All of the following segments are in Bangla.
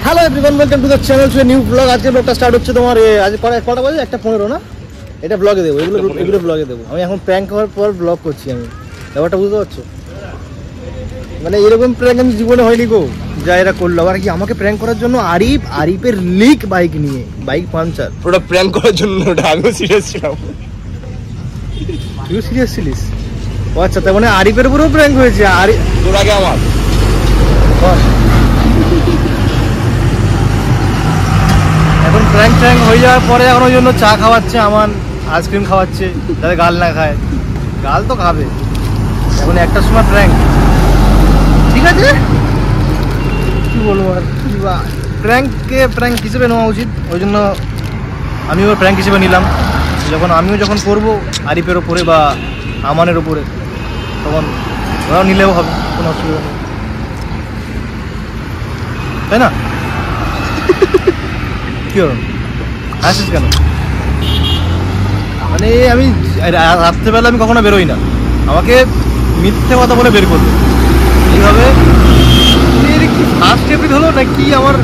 Hello everyone, welcome to the channel to a new blog. আজকে ব্লগটা স্টার্ট হচ্ছে তোমার আজ কটা বাজে? 1:15 না? এটা ব্লগে দেবো, এগুলো ব্লগে দেবো। আমি এখন প্র্যাঙ্ক হওয়ার পর ব্লগ করছি। আমি ব্যাপারটা বুঝতে পারছো? মানে এরকম প্র্যাঙ্ক আমি জীবনে হয়নি গো, যা এরা করলো। আবার কি আমাকে প্র্যাঙ্ক করার জন্য আরিফের লিক বাইক নিয়ে, বাইক পাঞ্চার। ওটা প্র্যাঙ্ক করার জন্য, ওটা আমিও সিরিয়াস ছিলাম। তুইও সিরিয়াস ছিলিস? ও আচ্ছা, তার মানে আরিফের উপরেও প্র্যাঙ্ক হয়েছে। তোর আগে আমার এখন প্র্যাঙ্ক হয়ে যাওয়ার পরে এখন ওই জন্য চা খাওয়াচ্ছে, আমার আইসক্রিম খাওয়াচ্ছে, যাতে গাল না খায়। গাল তো খাবে। এখন একটার সময় প্র্যাঙ্ক, ঠিক আছে, কি বলবো আর। প্র্যাঙ্ক হিসেবে নেওয়া উচিত, ওই জন্য আমিও প্র্যাঙ্ক হিসেবে নিলাম। আমিও যখন করবো আরিফের ওপরে বা আমানের ওপরে, তখন ওরাও নিলেও হবে, কোনো অসুবিধা নেই, তাই না? কি হলো, হাসিস কেন? মানে আমি রাত্রেবেলা আমি কখনো বেরোই না, আমাকে মিথ্যে কথা বলে বের করবে এইভাবে। কি ফার্স্ট এপিসোড হলো না কি আমার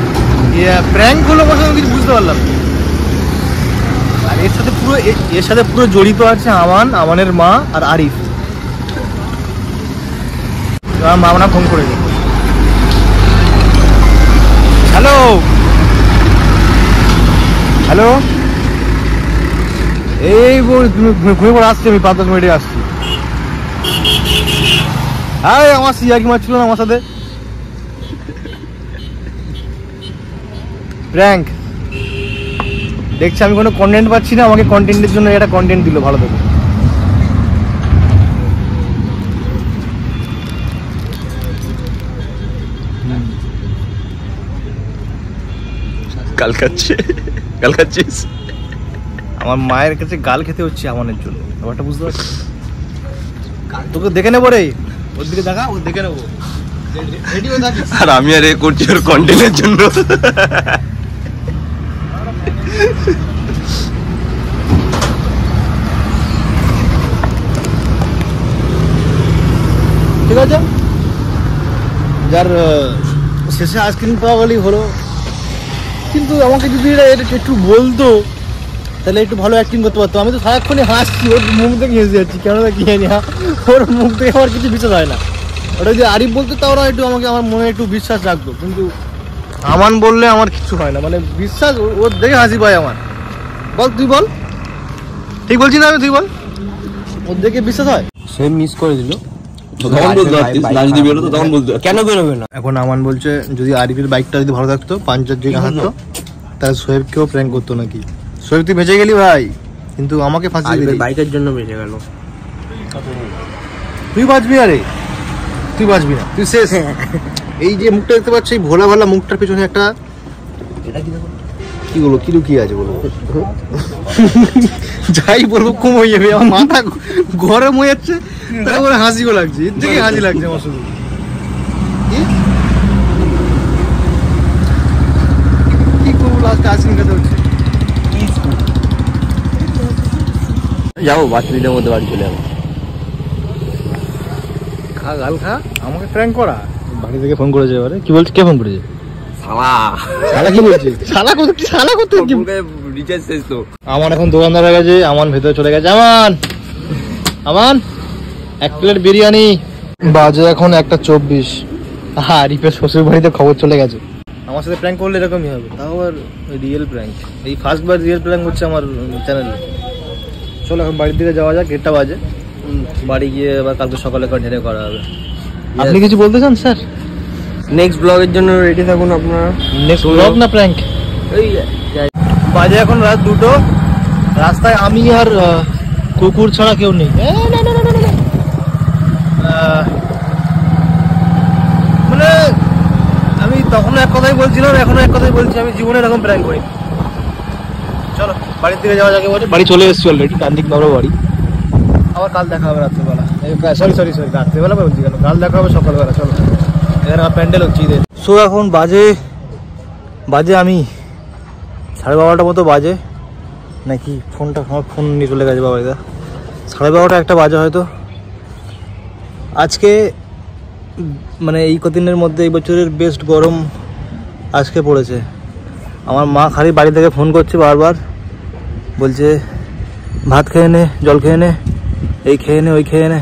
প্র্যাঙ্ক হলো, কথা আমি কিছু বুঝতে পারলাম। আর এর সাথে পুরো জড়িত আছে আমানের মা আর আরিফ। আমার মা না ফোন করে দেবে। হ্যালো হ্যালো, এই ঘুরে পড়ে আসছি, আমি 5-10 মিনিটে আসছি। হ্যাঁ, আমার সিয়াকি মারছিল না আমার সাথে। প্র্যাঙ্ক দেখছি, আমি কোনো কন্টেন্ট পাচ্ছি না, আমাকে কন্টেন্টের জন্য একটা কন্টেন্ট দিল ভালো থেকে। কাল খাচ্ছিস? আমার মায়ের কাছে গাল খেতে হচ্ছে আমানের জন্য, ব্যাপারটা বুঝতে পারছি। তোকে দেখে নেবো রে, ওর দিকে দেখা, ওর দেখে নেবো। আর আমি আর এ করছি ওর কন্টেন্টের জন্য। ঠিক আছে, যার শেষে আইসক্রিম পাওয়া গেলেই হলো। কিন্তু আমাকে যদি এটা একটু বলতো, তাহলে একটু ভালো অ্যাক্টিং করতে পারতো। আমি তো সারাক্ষণই হাসছি, ওর মুখ থেকে হেসে যাচ্ছি, কেন কি জানি। ওর মুখ থেকে আমার কিছু বিশ্বাস হয় না। ওটা যদি আরিফ বলতো তাও ওরা একটু আমাকে, আমার মনে একটু বিশ্বাস রাখতো। কিন্তু আমান বললে আমার কিছু হয় না, মানে বিশ্বাস ওর দেখে হাসি পায় আমার। বল, তুই বল, ঠিক বলছি না আমি? তুই বল, ওর দেখে বিশ্বাস হয়? সে মিস করে দিল, কেন বেরোবে না? এখন আমান বলছে যদি আরিফের বাইকটা যদি ভালো থাকতো, পাঞ্চার যদি না থাকতো, তাহলে সোহেবকেও প্র্যাঙ্ক করতো নাকি। সোহেব তুই বেঁচে গেলি ভাই, কিন্তু আমাকে ফাঁসিয়ে দিলি। বাইকের জন্য বেঁচে গেল। তুই বাঁচবি? আরে তুই বাঁচবি না, তুই শেষ। এই যে মুখটা দেখতে পাচ্ছি, ভোলা ভালা মুখটার পিছনে একটা কি বলবো, কি লুকিয়ে আছে বলবো? যাই বলবো কম হয়ে যাবে, আমার মাথা গরম হয়ে যাচ্ছে, তারপরে হাসিও লাগছে। এর থেকে হাসি লাগছে আমার শুধু। কি করবো, লাস্টে আইসক্রিম খেতে হচ্ছে। যাবো 5 মিনিটের মধ্যে বাড়ি চলে যাবো। খা, গাল খা, আমাকে প্র্যাঙ্ক করা। বাড়ি থেকে ফোন করেছে এবারে, কি বলছে? কে ফোন করেছে? শালা কি বলছে? শালা করতে রিচার্জ শেষ তো। আমান এখন দোকানদার হয়ে গেছে, আমান ভেতরে চলে গেছে। আমান 1 প্লেট বিরিয়ানি। বাজে এখন 1:24। আরিফের শ্বশুর বাড়িতে খবর চলে গেছে। আমার সাথে প্র্যাঙ্ক করলে এরকমই হবে, তাও আবার রিয়েল প্র্যাঙ্ক। এই ফার্স্টবার রিয়েল প্র্যাঙ্ক হচ্ছে আমার চ্যানেলে। চলো এখন বাড়ির দিকে যাওয়া যাক, 1টা বাজে। বাড়ি গিয়ে আবার কালকে সকালে ঢেরে করা হবে। আপনি কিছু বলতে চান স্যার? নেক্সট ব্লগের জন্য রেডি থাকুন আপনারা। নেক্সট ব্লগ না প্র্যাঙ্ক? এই বাজে এখন রাত 2টো। রাস্তায় আমি আর কুকুর ছাড়া কেউ নেই। মানে আমি তখন এক কথাই বলছিলাম, এখনো এক কথাই বলছি, আমি জীবনে এরকম প্র্যাঙ্ক করি। চলো বাড়ির দিকে যাওয়া যাকে বলে। বাড়ি চলে এসেছি অলরেডি, কান্দিক বাবুর বাড়ি। আবার কাল দেখা হবে রাত্রেবেলা। সরি রাত্রেবেলা বলছি কেন, কাল দেখা হবে সকালবেলা। চলো, এখানে আমার প্যান্ডেল হচ্ছে ঈদের। সো এখন বাজে আমি 12:30 মতো বাজে নাকি। আমার ফোন নিয়ে চলে গেছে বাবাইদা। 12:30 1টা বাজে হয়তো। আজকে মানে এই কদিনের মধ্যে এই বছরের বেস্ট গরম আজকে পড়েছে। আমার মা খালি বাড়ি থেকে ফোন করছে বারবার, বলছে ভাত খেয়ে নে, জল খেয়ে নে, এই খেয়ে নে, ওই খেয়ে নে,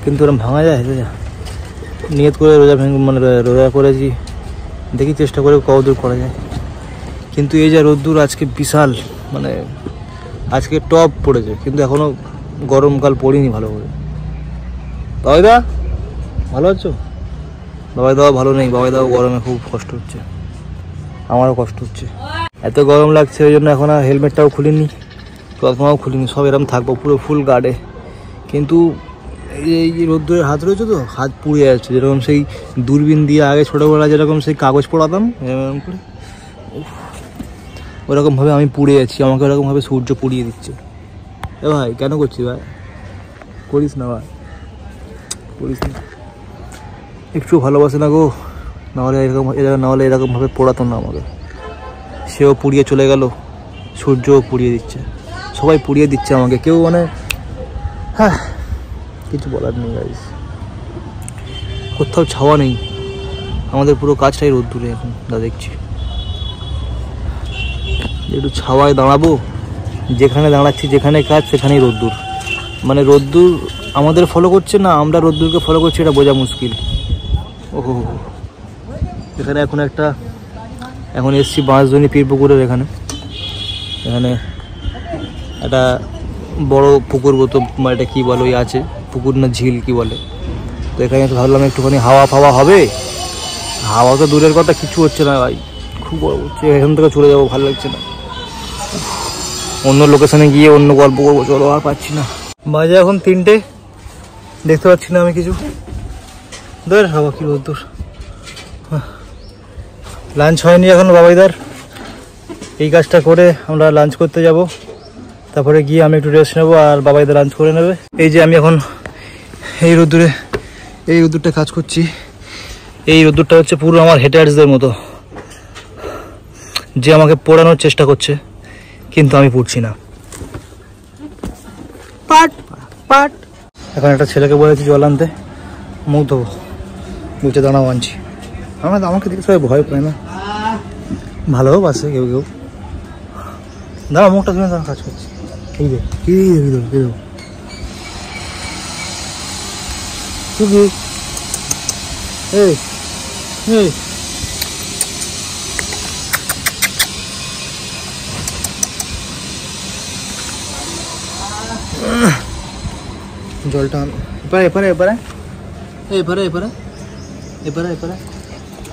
কিন্তু ওরকম ভাঙা যায় রোজা? নিয়ত করে রোজা মানে রোজা করেছি, দেখি চেষ্টা করে কতদূর করা যায়। কিন্তু এই যে রোদ্দুর আজকে বিশাল, মানে আজকে টপ পড়েছে, কিন্তু এখনও গরমকাল পড়িনি ভালো করে। বাবাইদা ভালো আছো? বাবাইদাও ভালো নেই, বাবাইদাও গরমে খুব কষ্ট হচ্ছে, আমারও কষ্ট হচ্ছে। এত গরম লাগছে ওই জন্য এখন আর হেলমেটটাও খুলিনি, চশমাও খুলিনি, সব এরকম থাকবো পুরো ফুল গার্ডে। কিন্তু এই যে রোদ্দুরের হাত রয়েছে তো, হাত পুড়ে যাচ্ছে, যেরকম সেই দূরবীন দিয়ে আগে ছোটোবেলা যেরকম সেই কাগজ পোড়াতাম এরকম করে, ওরকমভাবে আমি পুড়ে যাচ্ছি, আমাকে ওরকমভাবে সূর্য পুড়িয়ে দিচ্ছে। এ ভাই কেন করছিস ভাই? করিস না ভাই, করিস না, একটু ভালোবাসে না গো, নাহলে এরকমভাবে পোড়াতো না আমাকে। সেও পুড়িয়ে চলে গেল, সূর্যও পুড়িয়ে দিচ্ছে, সবাই পুড়িয়ে দিচ্ছে আমাকে, কেউ মানে হ্যাঁ কিছু বলার নেই গাইস। কোথাও ছাওয়া নেই, আমাদের পুরো কাজটাই রোদ্দুরে এখন যা দেখছি। একটু ছাওয়ায় দাঁড়াবো, যেখানে দাঁড়াচ্ছি, যেখানে কাজ সেখানেই রোদ্দুর, মানে রোদ্দুর আমাদের ফলো করছে না, আমরা রোদ্দুরকে ফলো করছি, এটা বোঝা মুশকিল। ওহো, এখানে এখন এসছি বাঁশজনি পীরপুকুরের এখানে একটা বড় পুকুর মতো, এটা কী বলে ওই আছে, পুকুর না ঝিল কি বলে, তো এখানে ভাবলাম একটুখানি হাওয়া ফাওয়া হবে। হাওয়া তো দূরের কথা, কিছু হচ্ছে না ভাই, খুব গরম হচ্ছে, এখান থেকে চলে যাবো, ভালো লাগছে না, অন্য লোকেশনে গিয়ে অন্য গল্প করবো, চলো আর পাচ্ছি না। বাজে এখন 3টে, দেখতে পাচ্ছি না আমি কিছু, ধর হাওয়া কি রোদ্দুর। লাঞ্চ হয়নি এখন বাবাইদার, এই কাজটা করে আমরা লাঞ্চ করতে যাব, তারপরে গিয়ে আমি একটু রেস্ট নেবো আর বাবাইদা লাঞ্চ করে নেবে। এই যে আমি এখন এই রোদ্দুরটা কাজ করছি, এই রোদ্দুরটা হচ্ছে পুরো আমার হেটার্সদের মতো, যে আমাকে পোড়ানোর চেষ্টা করছে, কিন্তু আমি পুড়ছি না। পাট এখন একটা ছেলেকে বলেছি জল আনতে, মুখ দেবো, বলছে দাঁড়াও আনছি। আমাকে দেখে সবাই ভয় পায় না, ভালোবাসে কেউ কেউ। দাঁড়া, মুখটা শুনে দাঁড়া, কাজ করছি। এই দেখ কি জলটা এপারে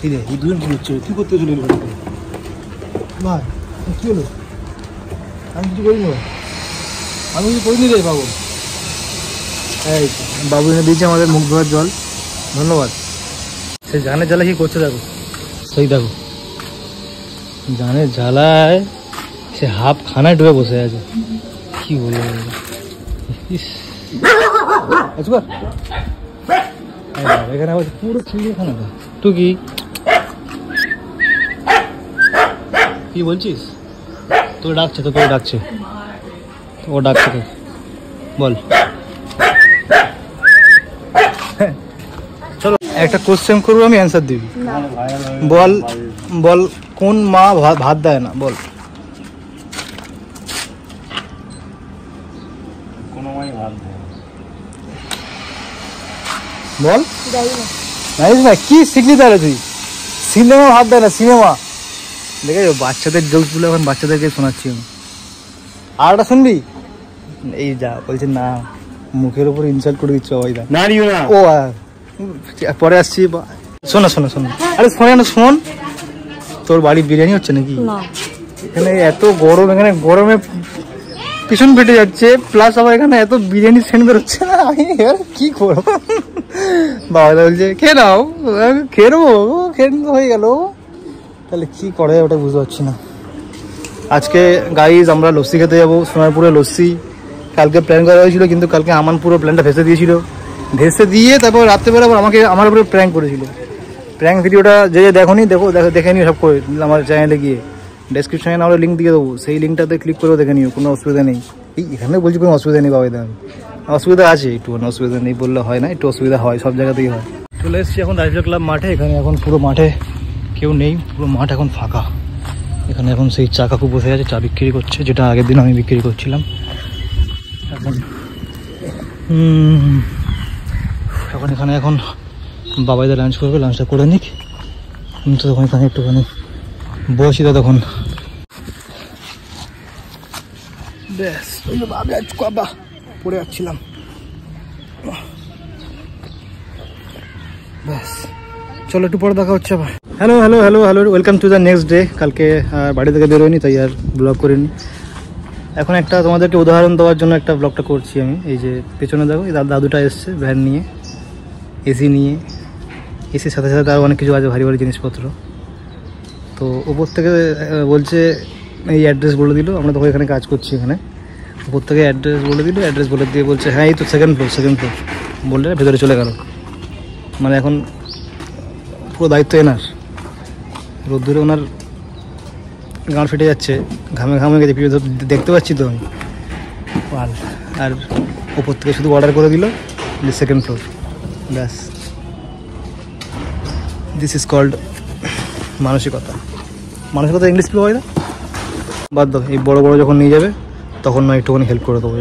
এই দেখ, এই দুজন কি হচ্ছে, কি করতে চলে এলো ভাই? কি হলো? আমি কিছু করিনি, রে বাবু। এই বাবু এনে দিয়েছে আমাদের মুখ ধোয়ার জল, ধন্যবাদ। সে জানের জ্বালা কি করছে দেখো, সেই দেখো জানের জ্বালায় সে হাফ খানায় ডুবে বসে আছে, কি বলবো। এখানে আবার পুরো চিড়িয়াখানাটা, তুই কি বলছিস? তোকে ডাকছে, ও ডাকছে তো, বল। চলো একটা কোশ্চেন করবো, আমি অ্যান্সার দিবি। বল কোন মা ভাত দেয় না, বল। বল জানিস না, কি শিখলি তাহলে তুই? সিনেমা ভাত দেয় না, সিনেমা দেখে বাচ্চাদের জোকগুলো এখন বাচ্চাদেরকে শোনাচ্ছি আমি। আর একটা শুনবি? এই যা বলছে না, মুখের উপর ইনসাল্ট করে দিচ্ছে সবাই। ও পরে আসছি, শোনা আরে শোন, তোর বাড়ি বিরিয়ানি হচ্ছে নাকি? এখানে এত গরম, এখানে গরমে পিছন ফেটে যাচ্ছে, প্লাস আবার এখানে এত বিরিয়ানি সেন্ট বেরোচ্ছে না, আমি কি করবো? বাবা বলছে খেয়ে নাও, খেয়ে নেবো, হয়ে গেল, তাহলে কি করে ওটা বুঝতে পারছি না। আজকে গাইজ আমরা লস্যি খেতে যাবো, সোনারপুরে লস্যি। কালকে প্ল্যান করা হয়েছিল, কিন্তু কালকে আমান পুরো প্ল্যানটা ভেসে দিয়ে তারপর রাত্রেবেলা আবার আমার উপরে প্র্যাঙ্ক করেছিল। প্র্যাঙ্ক ভিডিওটা যে দেখোনি, দেখে নিও সব করে আমার চ্যানেলে গিয়ে, ডেসক্রিপশনে না হলে লিঙ্ক দিয়ে দেবো, সেই লিঙ্কটাতে ক্লিক করেও দেখে নিও, কোনো অসুবিধা নেই। এখানে বলছি কোনো অসুবিধা নেই বাবাইদা, অসুবিধা আছে একটু, অসুবিধা নেই বললে হয় না, একটু অসুবিধা হয়, সব জায়গাতেই হয়। চলে এসেছি এখন রাইফেল ক্লাব মাঠে, এখানে এখন পুরো মাঠে কেউ নেই, পুরো মাঠ এখন ফাঁকা। এখানে এখন সেই চা কাকু বসে আছে, চা বিক্রি করছে, যেটা আগের দিন আমি বিক্রি করছিলাম। এখন এখানে এখন বাবাইদা লাঞ্চ করবে, লাঞ্চটা করে নিক। আমি তো তখন এখানে একটুখানি বসি, তো তখন ব্যাস বাবা পড়ে যাচ্ছিলাম। ব্যাস চলো, একটু পরে দেখা হচ্ছে আবার। Hello hello hello hello, welcome to the next day. কালকে বাড়ি থেকে বেরোয়নি, তাই আর ব্লগ করিনি। এখন একটা তোমাদেরকে উদাহরণ দেওয়ার জন্য একটা ব্লগটা করছি আমি। এই যে পেছনে দেখো, এই দাদুটা এসছে ভ্যান নিয়ে, এসি নিয়ে। এসির সাথে সাথে আরও অনেক কিছু আছে, ভারী ভারী জিনিসপত্র। তো ওপর থেকে বলছে, এই অ্যাড্রেস বলে দিল, আমরা তখন এখানে কাজ করছি। এখানে ওপর থেকে অ্যাড্রেস বলে দিল, অ্যাড্রেস বলে দিয়ে বলছে হ্যাঁ এই তো সেকেন্ড ফ্লোর বললে ভেতরে চলে গেল। মানে এখন পুরো দায়িত্ব এনার। রোদ্দুরে ওনার গাঁড় ফেটে যাচ্ছে, ঘামে গেছে, দেখতে পাচ্ছি তো আমি। আর ওপর থেকে শুধু অর্ডার করে দিল সেকেন্ড ফ্লোর, ব্যাস। দিস ইজ কল্ড মানসিকতা। মানসিকতা ইংলিশ কি হয় না, বাদ দাও। এই বড় বড় যখন নিয়ে যাবে তখন না একটুখানি হেল্প করে দেবো।